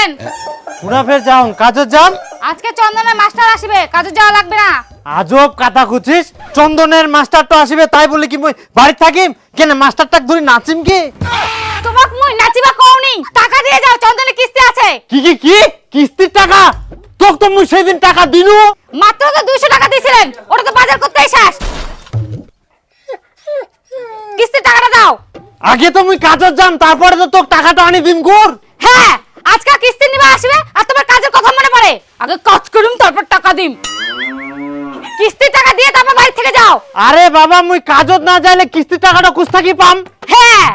যাবেন? কোনা ফের যাও কাজে যাম। আজকে চন্দনের মাস্টার আসবে, কাজে যাওয়া লাগবে না। আজব কথা কুচিস, চন্দনের মাস্টার তো আসবে তাই বলে কি মই বাড়ি থাকিম কেন? মাস্টারটাক ধরে নাচিম কি? তোমাক মুই নাচিবা কওনি, টাকা দিয়ে যাও, চন্দনের কিস্তি আছে। কি কিস্তির টাকা? তোক তো মুই সেদিন টাকা দিনু। মাত্র তো 200 টাকা দিয়েছিলেন, ওটা তো বাজার করতেই শেষ। কিস্তির টাকাটা দাও। আগে তো মুই কাজে যাম, তারপরে তো তোক টাকাটা আনি দিম কর। হ্যাঁ, আজকে কিস্তি নিবা আসবে আর তোমার কাজের কথা মনে পড়ে। আগে কাজ করুম তারপর টাকা দিম। কিস্তির টাকা দিয়ে তারপর বাড়ি থেকে যাও। আরে বাবা মুই কাজত না যাইলে কিস্তির টাকাটা কুছ থাকি পাম? হ্যাঁ,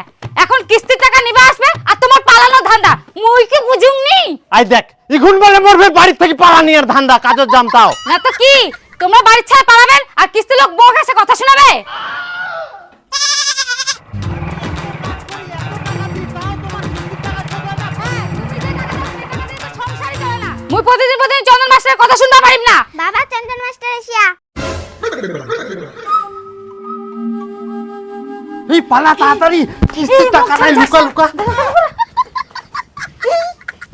এখন কিস্তির টাকা নিবা আসবে আর তোমার পালানো ধান্দা মুই কি বুঝুমনি? আই দেখ ইগুন বলে মোর ফের বাড়ি থেকে পালানি আর ধান্দা, কাজত যাম তাও না তো কি, তোমরা বাড়ি ছেড়ে পালাবেন আর কিস্তি লোক বউ কাছে কথা শোনাবে? মুই প্রতিদিন চন্দন মাস্টারের কথা শুনতে পারিম না। বাবা চন্দন মাস্টার এসিয়া। এই পালা তাড়াতাড়ি, কিস্তির টাকা নাই, লুকা লুকা।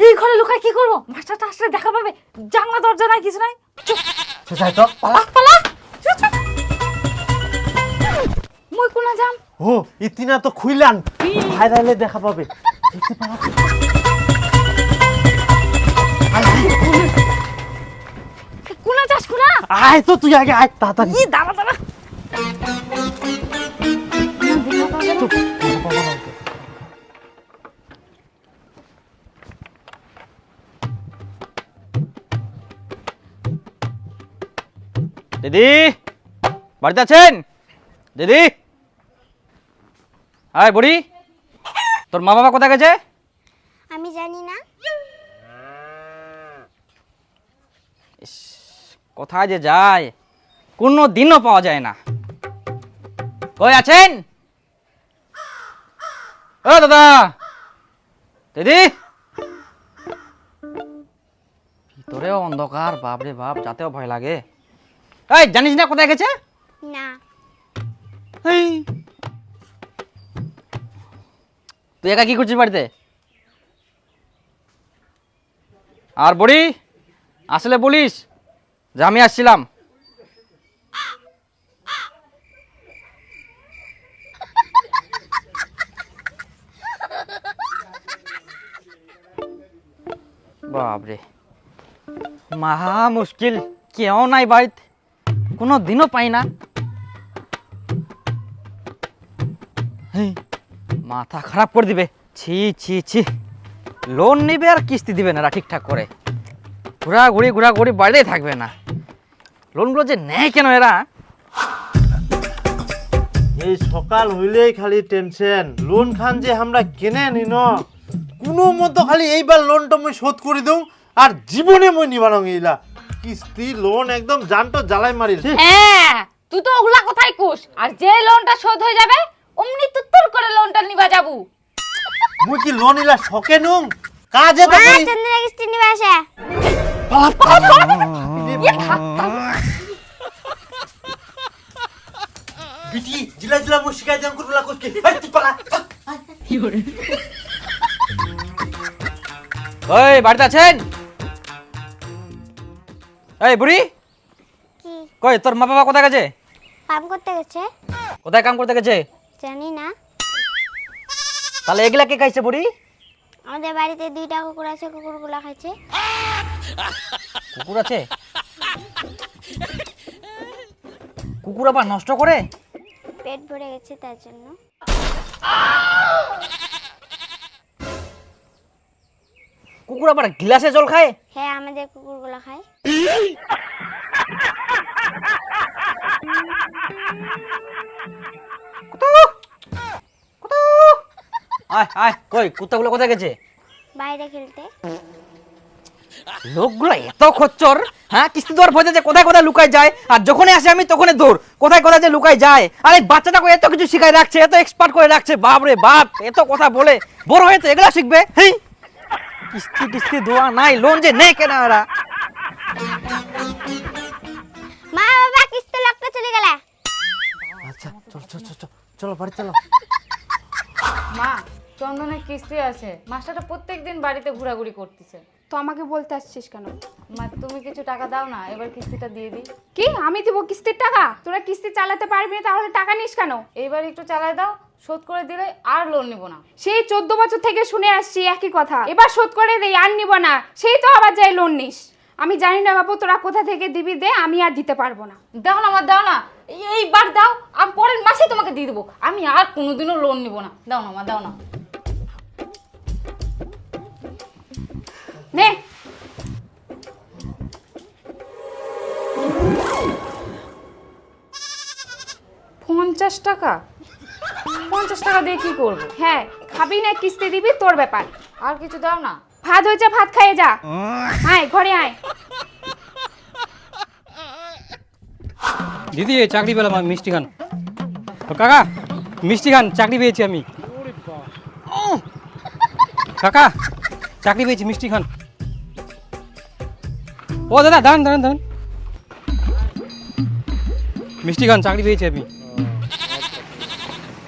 এই ঘরে লুকায় কি করব? মাস্টারটা আসলে দেখা পাবে, জানলা দরজা নাই, কিছু নাই। সেটাই তো, পালা পালা। চুপ, চুপ। মুই কোনা যাম? ও ইতিনা তো খুইলান, ভাইরালে দেখা পাবে। দেখতে পালা। কোনা যাস কোনা? আয় তো তুই আগে আয় তাড়াতাড়ি। ই দাঁড়া দাঁড়া। চুপ। দিদি বাড়িতে আছেন? দিদি আয় বুড়ি, তোর মা বাবা কোথায় গেছে? আমি জানি না। কোথায় যে যায় কোনো দিনও পাওয়া যায় না। কই আছেন? ও দাদা, দিদি। ভিতরেও অন্ধকার, বাপরে বাপ, যাতেও ভয় লাগে। এই জানিস না কোথায় গেছে? না। এই তুই একা কি করছিস বাড়িতে? আর বুড়ি আসলে বলিস যে আমি আসছিলাম। বাপরে, মহা মুশকিল, কেউ নাই বাড়িতে, কোনো দিনও পাই না। হেই, মাথা খারাপ করে দিবে। ছি ছি ছি, লোন নিবে আর কিস্তি দিবে না ঠিকঠাক করে, ঘোরাঘুরি বাড়িতেই থাকবে না। লোনগুলো যে নেয় কেন এরা? এই সকাল হইলেই খালি টেনশন, লোন খান যে আমরা কেনে নিন কোনো মতো, খালি এইবার লোনটা মুই শোধ করে দেউ আর জীবনে মুই নিবানো গেলা। কিস্তি লোন একদম জানটো জ্বালাই মারিল। হ্যাঁ, তুই তো ওগুলা কোথায় কুস, আর যে লোনটা শোধ হয়ে যাবে অমনি তুত্তর করে লোনটা নিবা যাবু। মুই কি লোন ইলা শকে নুম, কাজে তো মা করি। চন্দনের কিস্তি নিবে আসে। বিটি জিলা জিলা মুই শিকাই দেন করলা কইকে। এই তুই পালা। ওই বাড়িতে আছেন? এই বুড়ি, কি? কই তোর মা বাবা কোথায় গেছে? কাম করতে গেছে? কোথায় কাম করতে গেছে? জানি না। তাহলে এগুলা কে খাইছে বুড়ি? আমাদের বাড়িতে 2টা কুকুর আছে, কুকুরগুলো খাইছে। কুকুর আছে? কুকুর আবার নষ্ট করে? পেট ভরে গেছে তার জন্য। কুকুর আবার গ্লাসে জল খায়? হ্যাঁ, আমাদের কুকুরগুলো খায়। আয় আয়, কই কুত্তাগুলো কোথায় গেছে? বাইরে খেলতে। লোকগুলো এত খচ্চর, হ্যাঁ, কিস্তি দেওয়ার ভয় যে কোথায় কোথায় লুকায় যায়, আর যখনই আসে আমি তখনই দৌড়, কোথায় কোথায় যে লুকায় যায়। আর এই বাচ্চাটাকে এত কিছু শিখাই রাখছে, এত এক্সপার্ট করে রাখছে, বাপ রে বাপ, এত কথা বলে, বড় হয়ে তো এগুলা শিখবে। হেই, কিস্তি টিস্তি দেওয়া নাই, লোন যে নেই কেন এরা? মা বাবা কিস্তি লোকটা চলে গেলে। আচ্ছা চল চল চল চল, চলো বাড়ি চলো। মা চন্দনের কিস্তি আছে, মাস্টারটা প্রত্যেকদিন বাড়িতে ঘোরাঘুরি করতেছে। তো আমাকে বলতে আসছিস কেন? মা তুমি কিছু টাকা দাও না, এবার কিস্তিটা দিয়ে দিই। কি আমি দিব কিস্তির টাকা? তোরা কিস্তি চালাতে পারবি না, তাহলে টাকা নিস কেন? এইবার একটু চালায় দাও, শোধ করে দিলে আর লোন নিব না। সেই 14 বছর থেকে শুনে আসছি একই কথা, এবার শোধ করে দেই আর নিব না, সেই তো আবার যাই লোন নিস। আমি জানি না বাবু তোরা কোথা থেকে দিবি, দে, আমি আর দিতে পারবো না। দাও না আমার, দাও না, এইবার দাও, আমি পরের মাসে তোমাকে দিয়ে দেবো। আমি আর কোনোদিনও লোন নিব না। দাও না মা, দাও না। নে 50 টাকা? 50 টাকা দিয়ে কি করবো? হ্যাঁ, খাবি না কিস্তি দিবি, তোর ব্যাপার। আর কিছু দাও না। ভাত হয়েছে, ভাত খাইয়ে যা। আয় ঘরে আয়। দিদি এই চাকরি পেলাম আমি, মিষ্টি খান। ও কাকা, মিষ্টি খান, চাকরি পেয়েছি আমি। কাকা, চাকরি পেয়েছি, মিষ্টি খান। ও দাদা, দাঁড়ান দাঁড়ান দাঁড়ান, মিষ্টি খান, চাকরি পেয়েছি আমি।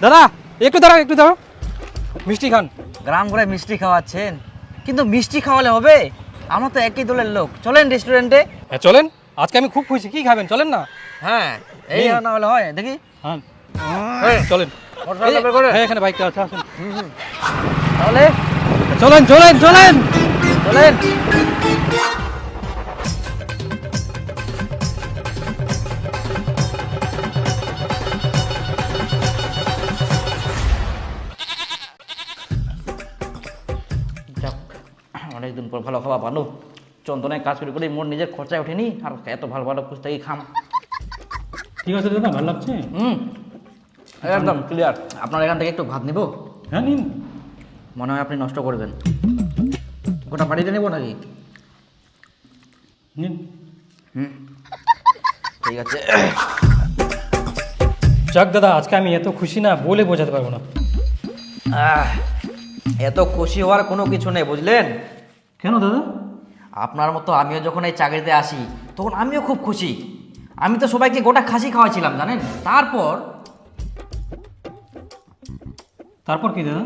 দাদা একটু দাঁড়াও, একটু দাঁড়াও, মিষ্টি খান। গ্রাম ঘুরে মিষ্টি খাওয়াচ্ছেন, কিন্তু মিষ্টি খাওয়ালে হবে? আমরা তো একই দলের লোক, চলেন রেস্টুরেন্টে। হ্যাঁ চলেন, আজকে আমি খুব খুশি। কি খাবেন চলেন না? হ্যাঁ, এই না হলে হয়, দেখি। হ্যাঁ চলেন। মোটরসাইকেল বের করে। হ্যাঁ এখানে বাইকটা আছে, আসুন। তাহলে চলেন চলেন চলেন চলেন। যাক, অনেকদিন পর ভালো খাওয়া ভালো। চন্দনের কাজ করে করে মোর নিজের খরচায় ওঠেনি, আর এত ভালো ভালো পুস্তকই খাম। ঠিক আছে দাদা, ভালো লাগছে। একদম ক্লিয়ার। আপনার এখান থেকে একটু ভাত নিব? হ্যাঁ নিন। মনে হয় আপনি নষ্ট করবেন। গোটা বাড়িতে নেব নাকি? নিন। ঠিক আছে। যাক দাদা, আজকে আমি এত খুশি না, বলে বোঝাতে পারবো না। এত খুশি হওয়ার কোনো কিছু নেই, বুঝলেন? কেন দাদা? আপনার মতো আমিও যখন এই চাকরিতে আসি তখন আমিও খুব খুশি। আমি তো সবাইকে গোটা খাসি খাওয়াইছিলাম, জানেন? তারপর কি দাদা?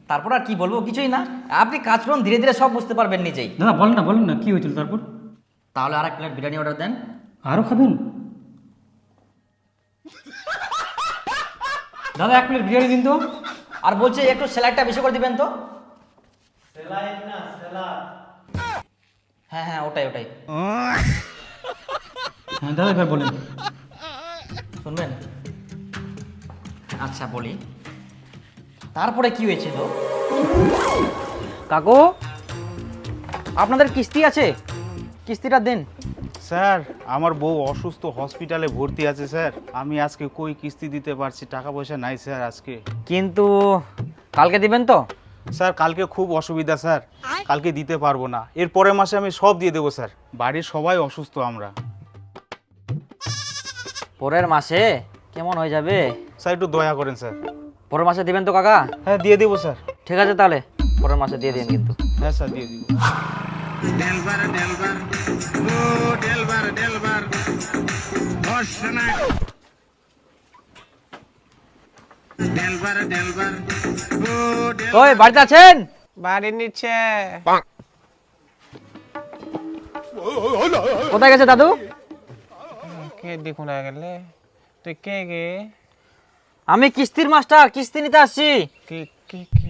তারপর আর কি বলবো, কিছুই না। আপনি কাজ করুন, ধীরে ধীরে সব বুঝতে পারবেন নিজেই। দাদা বলেন না কি হয়েছিল তারপর? তাহলে আর এক প্লেট বিরিয়ানি অর্ডার দেন। আরও খাবেন? দাদা 1 প্লেট বিরিয়ানি দিন তো। আর বলছে একটু স্যালাডটা বেশি করে দিবেন তো। হ্যাঁ হ্যাঁ, ওটাই ওটাই। হ্যাঁ দাদা এবার বলেন। শুনবেন? আচ্ছা বলি, তারপরে কি হয়েছিল? কাকু, আপনাদের কিস্তি আছে, কিস্তিটা দেন। স্যার, আমার বউ অসুস্থ, হসপিটালে ভর্তি আছে স্যার। আমি আজকে কই কিস্তি দিতে পারছি, টাকা পয়সা নাই স্যার আজকে। কিন্তু কালকে দিবেন তো? স্যার কালকে খুব অসুবিধা স্যার, কালকে দিতে পারবো না। এর পরের মাসে আমি সব দিয়ে দেবো স্যার। বাড়ির সবাই অসুস্থ আমরা। পরের মাসে কেমন হয়ে যাবে? স্যার একটু দয়া করেন স্যার। পরের মাসে দিবেন তো কাকা? হ্যাঁ দিয়ে দেবো স্যার। ঠিক আছে তাহলে পরের মাসে দিয়ে দিন কিন্তু। হ্যাঁ স্যার দিয়ে দিব। ওই বাড়িতে আছেন? বাড়ির নিচে। কোথায় গেছে দাদু? কে দেখুন গেলে তুই কে গে? আমি কিস্তির মাস্টার, কিস্তি নিতে আসছি। কে কে কে?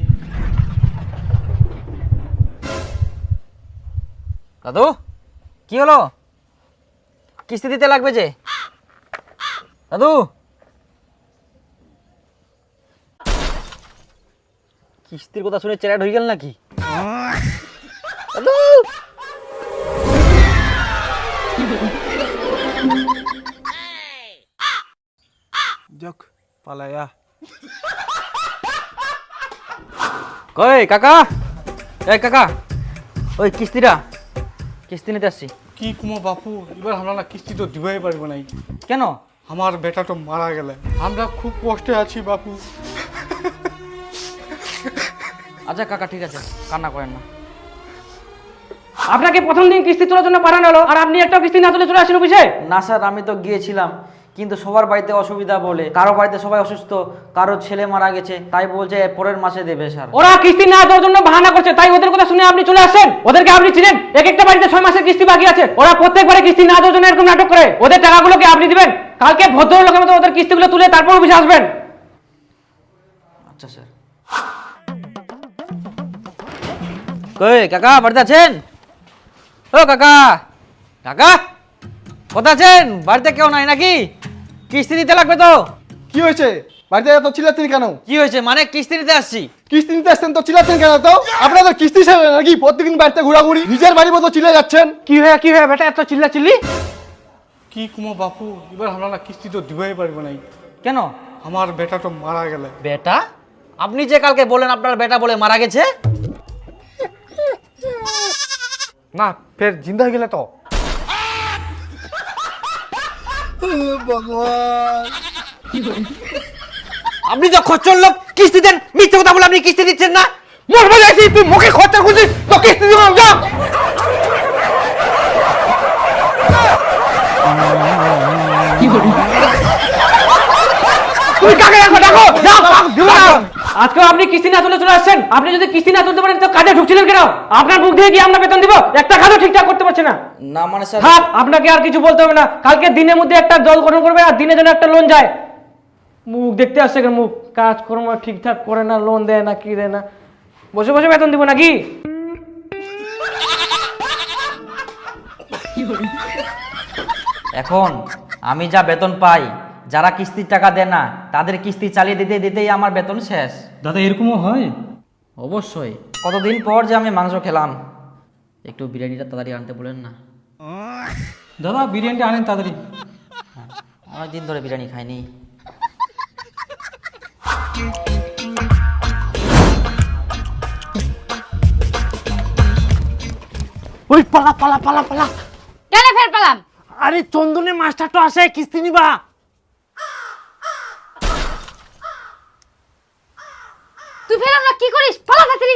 দাদু কি হলো? কিস্তি দিতে লাগবে যে। দাদু, কিস্তির কথা শুনে চেরাট হয়ে গেল নাকি? দাদু, যাক পালায়া। কই কাকা? এই কাকা, ওই কিস্তিটা, কিস্তি নিতে আসছি। কি কুমো বাপু, এবার আমরা না কিস্তি তো দিবাই পারবো নাই। কেন? আমার বেটা তো মারা গেলে, আমরা খুব কষ্টে আছি বাপু। আচ্ছা কাকা ঠিক আছে, কান্না করেন না। আপনাকে প্রথম দিন কিস্তি তোলার জন্য পাঠানো হলো, আর আপনি একটা কিস্তি না তুলে চলে আসেন অফিসে? না স্যার, আমি তো গিয়েছিলাম, কিন্তু সবার বাড়িতে অসুবিধা বলে, কারো বাড়িতে সবাই অসুস্থ, কারো ছেলে মারা গেছে, তাই বলছে পরের মাসে দেবে স্যার। ওরা কিস্তি না দেওয়ার জন্য বাহানা করছে, তাই ওদের কথা শুনে আপনি চলে আসেন। ওদেরকে আপনি চিনেন, এক একটা বাড়িতে 6 মাসের কিস্তি বাকি আছে। ওরা প্রত্যেকবারে কিস্তি না দেওয়ার জন্য এরকম নাটক করে। ওদের টাকাগুলোকে আপনি দিবেন, কালকে ভদ্রলোকের মতো ওদের কিস্তিগুলো তুলে তারপর অফিসে আসবেন। আচ্ছা স্যার। কই কাকা বাড়িতে আছেন? ও কাকা, কাকা কোথায় আছেন? বাড়িতে কেউ নাই নাকি? কিস্তি দিতে লাগবে তো। কি হয়েছে? বাড়িতে এত চিল্লাচ্ছেন কেন? কি হয়েছে মানে? কিস্তি দিতে আসছি। কিস্তি নিতে আসছেন তো চিল্লাচ্ছেন কেন? তো আপনাদের কিস্তি শেষ হয় নাকি? প্রত্যেকদিন বাড়িতে ঘোরাঘুরি, নিজের বাড়ির মতো চিল্লে যাচ্ছেন। কি হয়ে বেটা এত চিল্লাচিল্লি? কি কুমো বাপু, এবার আমরা না কিস্তি তো দিবাই পারবো নাই। কেন? আমার বেটা তো মারা গেলে। বেটা? আপনি যে কালকে বলেন আপনার বেটা বলে মারা গেছে। না, ফের জিন্দা হয়ে গেলে তো। আপনি তো খচ্চর লোক, কিস্তি দেন। মিথ্যে কথা বলে আপনি কিস্তি দিচ্ছেন না। মরবে যাইছি, তুই মুখে খরচা খুঁজিস তো কিস্তি দিব যা। তুই কাকে রাখো, ডাকো যাও। আজকে আপনি কিস্তি না তুলে চলে আসছেন। আপনি যদি কিস্তি না তুলতে পারেন তো কাজে ঢুকছিলেন কেন? আপনার মুখ দিয়ে কি আমরা বেতন দিব? একটা কাজও ঠিকঠাক করতে পারছে না। না মানে স্যার, থাক, আপনাকে আর কিছু বলতে হবে না। কালকে দিনের মধ্যে একটা দল গঠন করবে আর দিনের জন্য একটা লোন যায়। মুখ দেখতে আসছে কেন? মুখ কাজকর্ম ঠিকঠাক করে না, লোন দেয় না, কি দেয় না। বসে বসে বেতন দিব নাকি? এখন আমি যা বেতন পাই, যারা কিস্তির টাকা দেয় না তাদের কিস্তি চালিয়ে দিতে দিতেই আমার বেতন শেষ। দাদা এরকমও হয়? অবশ্যই। কতদিন পর যে আমি মাংস খেলাম। একটু বিরিয়ানিটা তাড়াতাড়ি আনতে বলেন না। দাদা বিরিয়ানিটা আনেন তাড়াতাড়ি। অনেকদিন ধরে বিরিয়ানি খাইনি। ওই পালা পালা পালা পালা। কেন ফের পেলাম? আরে চন্দনের মাস্টার তো আসে কিস্তি নিবা। তুই ফের আমরা কি করিস? পালা তাড়াতাড়ি।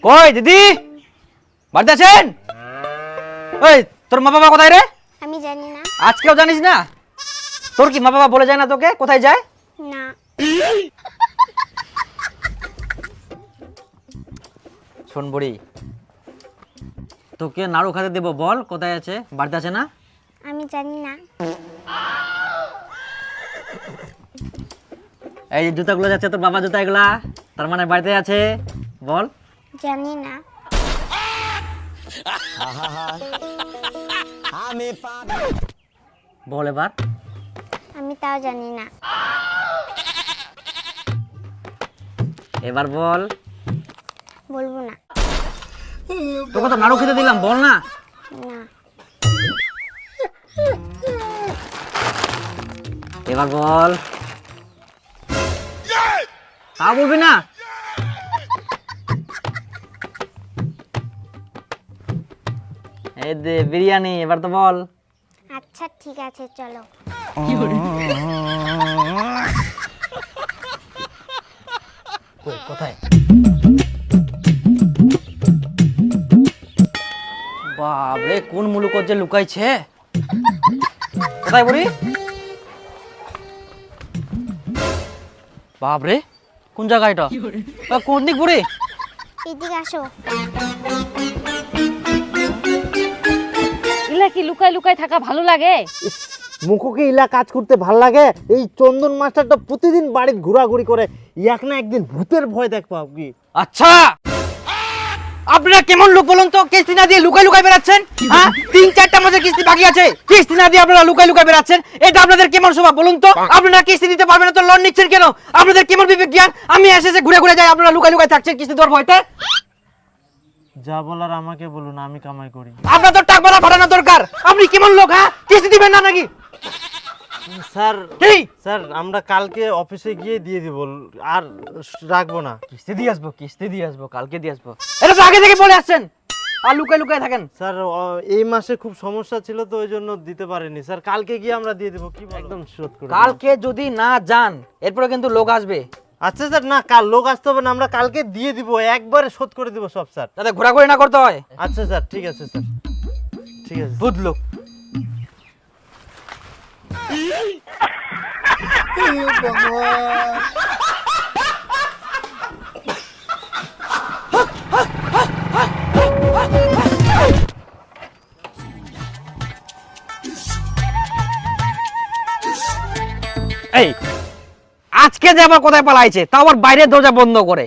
কই দিদি, বাড়িতে আছেন? ওই তোর মা বাবা কোথায় রে? আমি জানি না। আজকেও জানিস না? তোর কি মা বাবা বলে যায় না তোকে কোথায় যায়? না। শোন বুড়ি, তোকে নাড়ু খেতে দেবো, বল কোথায় আছে? বাড়িতে আছে না? আমি জানি না। এই যে জুতাগুলো যাচ্ছে তোর বাবা জুতা, এগুলা তার মানে বাড়িতে আছে, বল। জানি না। বল এবার। আমি তাও জানি না। এবার বল। বলবো না। তোকে তো নাড়ু খেতে দিলাম, বল না। না। এবার বল। তা বলবি না? এই দে বিরিয়ানি, এবার তো বল। আচ্ছা ঠিক আছে চলো। কোথায়? বাবরে, কোন মুলুকত যে লুকাইছে। কোথায় বুড়ি? বাবরে, কোন জায়গা এটা? কোন দিক বুড়ি? এদিকে আসো। ইলা কি লুকায় লুকায় থাকা ভালো লাগে? মুখোকে ইলা কাজ করতে ভাল লাগে। এই চন্দন মাস্টারটা প্রতিদিন বাড়িতে ঘোরাঘুরি করে, এক না একদিন ভূতের ভয় দেখবো কি। আচ্ছা, আপনারা কেমন লোক বলুন তো? কিস্তি না দিয়ে লুকাই লুকাই বেড়াচ্ছেন। হ্যাঁ, 3-4টা মাসের কিস্তি বাকি আছে, কিস্তি না দিয়ে আপনারা লুকাই লুকাই বেড়াচ্ছেন। এটা আপনাদের কেমন স্বভাব বলুন তো? আপনারা কিস্তি দিতে পারবেন না তো লোন নিচ্ছেন কেন? আপনাদের কেমন বিবেক জ্ঞান? আমি এসে ঘুরে ঘুরে যাই, আপনারা লুকাই লুকাই থাকছেন কিস্তি দেওয়ার ভয়তে। যা বলার আমাকে বলুন, আমি কামাই করি। আপনার তো টাকা ফাটানো দরকার। আপনি কেমন লোক? হ্যাঁ, কিস্তি দিবেন না নাকি? স্যার কি স্যার, আমরা কালকে অফিসে গিয়ে দিয়ে দিব, আর রাখবো না। কিস্তি দিয়ে আসবো, কিস্তি দিয়ে আসবো, কালকে দিয়ে আসবো, এটা তো আগে থেকে বলে আসছেন। আর লুকায় লুকায় থাকেন? স্যার এই মাসে খুব সমস্যা ছিল তো ওই জন্য দিতে পারিনি স্যার। কালকে গিয়ে আমরা দিয়ে দেবো, কি একদম শোধ করে দেবো। কালকে যদি না যান এরপরে কিন্তু লোক আসবে। আচ্ছা স্যার, না কাল লোক আসতে হবে না, আমরা কালকে দিয়ে দিব, একবারে শোধ করে দিব সব স্যার। যাতে ঘোরাঘুরি না করতে হয়। আচ্ছা স্যার, ঠিক আছে স্যার, ঠিক আছে। বুঝলো? এই আজকে যে আবার কোথায় পালাইছে, তাও আবার বাইরের দরজা বন্ধ করে।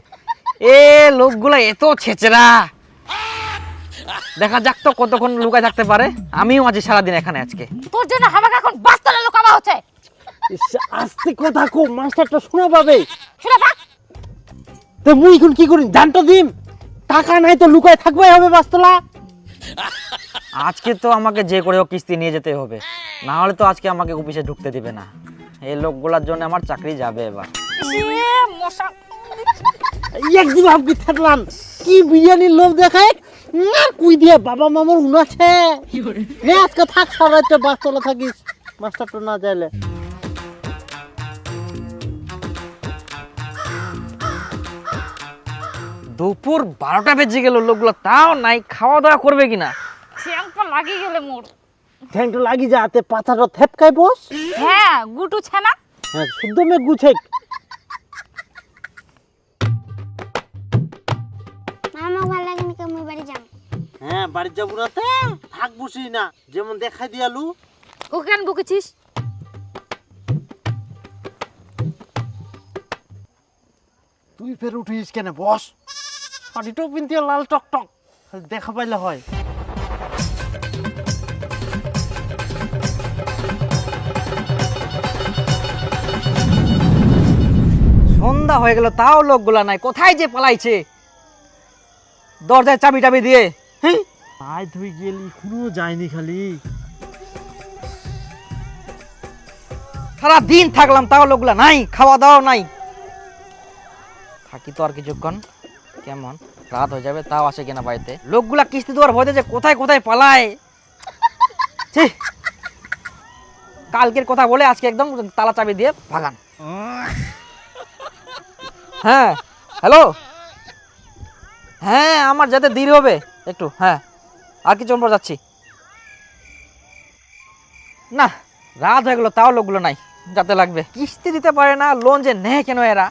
এ লোকগুলো এত ছেচরা, দেখা যাক তো কতক্ষণ লুকায় থাকতে পারে। আমিও আছি সারাদিন এখানে আজকে। তোর জন্য আমাকে এখন বাস্তলে লুকাবা হচ্ছে। আস্তে কথা কো, মাস্টারটা শোনা পাবে। শুনে থাক। তো মুই এখন কি করি জানতো দিম, টাকা নাই তো লুকায় থাকবাই হবে বাস্তলা। আজকে তো আমাকে যে করে হোক কিস্তি নিয়ে যেতে হবে, না হলে তো আজকে আমাকে অফিসে ঢুকতে দিবে না। এই লোকগুলোর জন্য আমার চাকরি যাবে এবার। মশা একদিন আপনি থাকলাম কি বিরিয়ানির লোভ দেখায় না, কুই দিয়ে বাবা মামার উনাছে নে আজকে থাক, সবাইতে বাস্তলা থাকিস, মাস্টারটা না যাইলে। দুপুর 12টা বেজে গেল, লোকগুলো তাও নাই, খাওয়া দাওয়া করবে কিনা। চ্যাংপা লাগি গেলে মোর। ঠ্যাংটা লাগি যাতে পাতাটা থেপকায় বস। হ্যাঁ গুটু ছানা। হ্যাঁ শুদ্ধ মে গুছে। মামা ভালো লাগে না, আমি বাড়ি যাম। হ্যাঁ বাড়ি যাবো না, থাক বসি না, যেমন দেখাই দিয়ালু। ওকে কেন বকেছিস? তুই ফের উঠিস কেন, বস। পাটিটাও পিনতে লাল টক টক, দেখা পাইলে হয়। সন্ধ্যা হয়ে গেল তাও লোকগুলা নাই, কোথায় যে পালাইছে। দরজায় চাবি টাবি দিয়ে আয় তুই গেলি, কোনো যায়নি খালি। সারা দিন থাকলাম তাও লোকগুলা নাই, খাওয়া দাওয়া নাই। থাকি তো আর কিছুক্ষণ, কেমন রাত হয়ে যাবে তাও আসে কিনা বাড়িতে। লোকগুলা কিস্তি দেওয়ার ভয়তে যে কোথায় কোথায় পালায়। ছি, কালকের কথা বলে আজকে একদম তালা চাবি দিয়ে ভাগান। হ্যাঁ হ্যালো, হ্যাঁ আমার যেতে দেরি হবে একটু। হ্যাঁ আর কিছুক্ষণ পর যাচ্ছি। না রাত হয়ে গেল তাও লোকগুলো নাই, যাতে লাগবে। কিস্তি দিতে পারে না, লোন যে নেয় কেন এরা।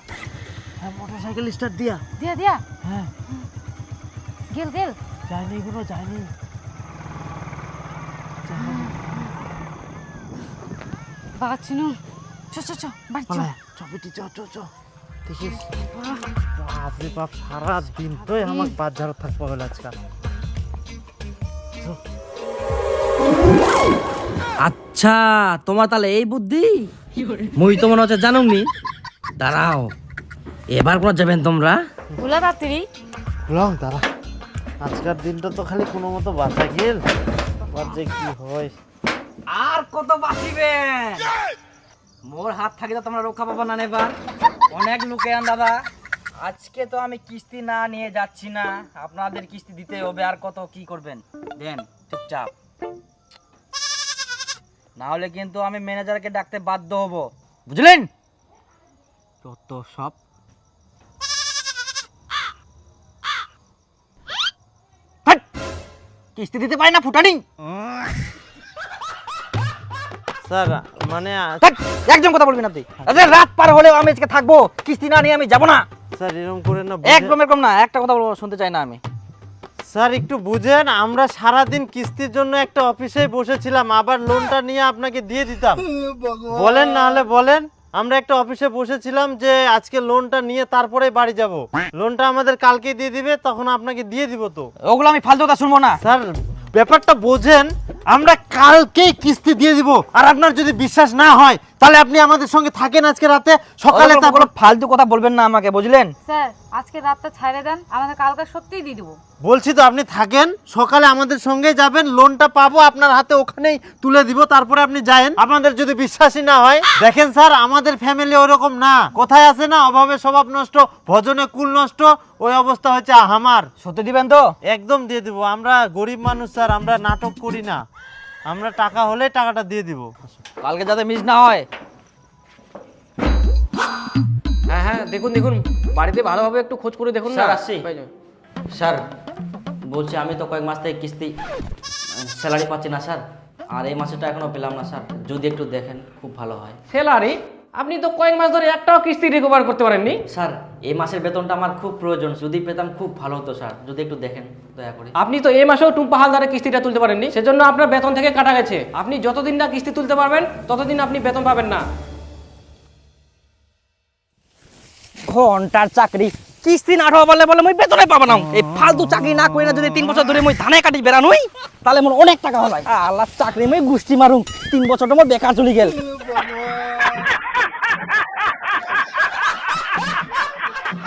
হ্যাঁ মোটরসাইকেল স্টার্ট দিয়া। দিয়া দিয়া। হ্যাঁ গেল গেল। যায়নি, কোনো যায়নি। বাবা চিনু চ চ চ বাড়ি চ। চপিটি চ চ চ দেখিস। বাপরে বাপ, সারা দিন তো আমার বাজার থাকবো হলে আজকাল। আচ্ছা তোমার তাহলে এই বুদ্ধি, মুই তো মনে হচ্ছে জানুমনি। দাঁড়াও, এবার কোন যাবেন তোমরা? ভুলা রাত্রি লং দাঁড়া, আজকের দিনটা তো খালি কোনো মতো বাঁচা গেল, আবার যে কি হয়। আর কত বাঁচিবেন? মোর হাত থাকি তো তোমরা রক্ষা পাবা না এবার। অনেক লোকে আন দাদা, আজকে তো আমি কিস্তি না নিয়ে যাচ্ছি না, আপনাদের কিস্তি দিতে হবে। আর কত কি করবেন দেন চুপচাপ, না হলে কিন্তু আমি ম্যানেজারকে ডাকতে বাধ্য হব, বুঝলেন? যত সব হাট! কিস্তি দিতে পারি না ফুটানি। স্যার মানে ধ্যাৎ, একদম কথা বলবি না তুই। আরে রাত পার হলেও আমি আজকে থাকবো, কিস্তি না নিয়ে আমি যাবো না। স্যার এরকম করে না, একদম এরকম না, একটা কথা বলবো শুনতে চাই না আমি। স্যার একটু বুঝেন, আমরা সারাদিন কিস্তির জন্য একটা অফিসে বসেছিলাম, আবার লোনটা নিয়ে আপনাকে দিয়ে দিতাম। বলেন না হলে বলেন, আমরা একটা অফিসে বসেছিলাম যে আজকে লোনটা নিয়ে তারপরে বাড়ি যাব, লোনটা আমাদের কালকে দিয়ে দিবে, তখন আপনাকে দিয়ে দিব। তো ওগুলো আমি ফালতু কথা শুনবো না। স্যার ব্যাপারটা বোঝেন, আমরা কালকেই কিস্তি দিয়ে দিব। আর আপনার যদি বিশ্বাস না হয় তাহলে আপনি আমাদের সঙ্গে থাকেন আজকে রাতে, সকালে সকালে তারপর ফালতু কথা বলবেন না আমাকে, বুঝলেন? স্যার আজকে রাতটা ছাড়ে দেন, আমাদের কালকে সত্যিই দিয়ে দেবো। বলছি তো আপনি থাকেন, সকালে আমাদের সঙ্গে যাবেন, লোনটা পাবো আপনার হাতে ওখানেই তুলে দিব, তারপরে আপনি যায়েন। আপনাদের যদি বিশ্বাসই না হয়, দেখেন স্যার আমাদের ফ্যামিলি ওরকম না, কোথায় আছে না অভাবে স্বভাব নষ্ট, ভজনে কুল নষ্ট, ওই অবস্থা হচ্ছে আমার। সত্যি দিবেন তো? একদম দিয়ে দিব, আমরা গরিব মানুষ স্যার, আমরা নাটক করি না, আমরা টাকা হলে টাকাটা দিয়ে দিব। কালকে যাতে মিস না হয়। হ্যাঁ হ্যাঁ, দেখুন দেখুন, বাড়িতে ভালোভাবে একটু খোঁজ করে দেখুন না। স্যার, আসছি। স্যার বলছি আমি তো কয়েক মাস থেকে কিস্তি স্যালারি পাচ্ছি না স্যার, আর এই মাসেটা এখনো পেলাম না স্যার, যদি একটু দেখেন খুব ভালো হয়। স্যালারি? আপনি তো কয়েক মাস ধরে একটাও কিস্তি রিকভার করতে পারেননি। স্যার এই মাসের বেতনটা আমার খুব প্রয়োজন, যদি পেতাম খুব ভালো হতো স্যার, যদি একটু দেখেন দয়া করে। আপনি তো এই মাসেও টুম্পা হালদারের কিস্তিটা তুলতে পারেননি, সেজন্য আপনার বেতন থেকে কাটা গেছে। আপনি যতদিন না কিস্তি তুলতে পারবেন ততদিন আপনি বেতন পাবেন না। ঘন্টার চাকরি, কিস্তি না ঠা বলে বলে মই বেতনে পাবো না। এই ফালতু চাকরি না করি না, যদি 3 বছর ধরে মই ধানে কাটি বেড়ানোই, তাহলে মোর অনেক টাকা হলাই। আল্লাহ চাকরি মই গুষ্টি মারুম, 3 বছর তো মোর বেকার চলে গেল।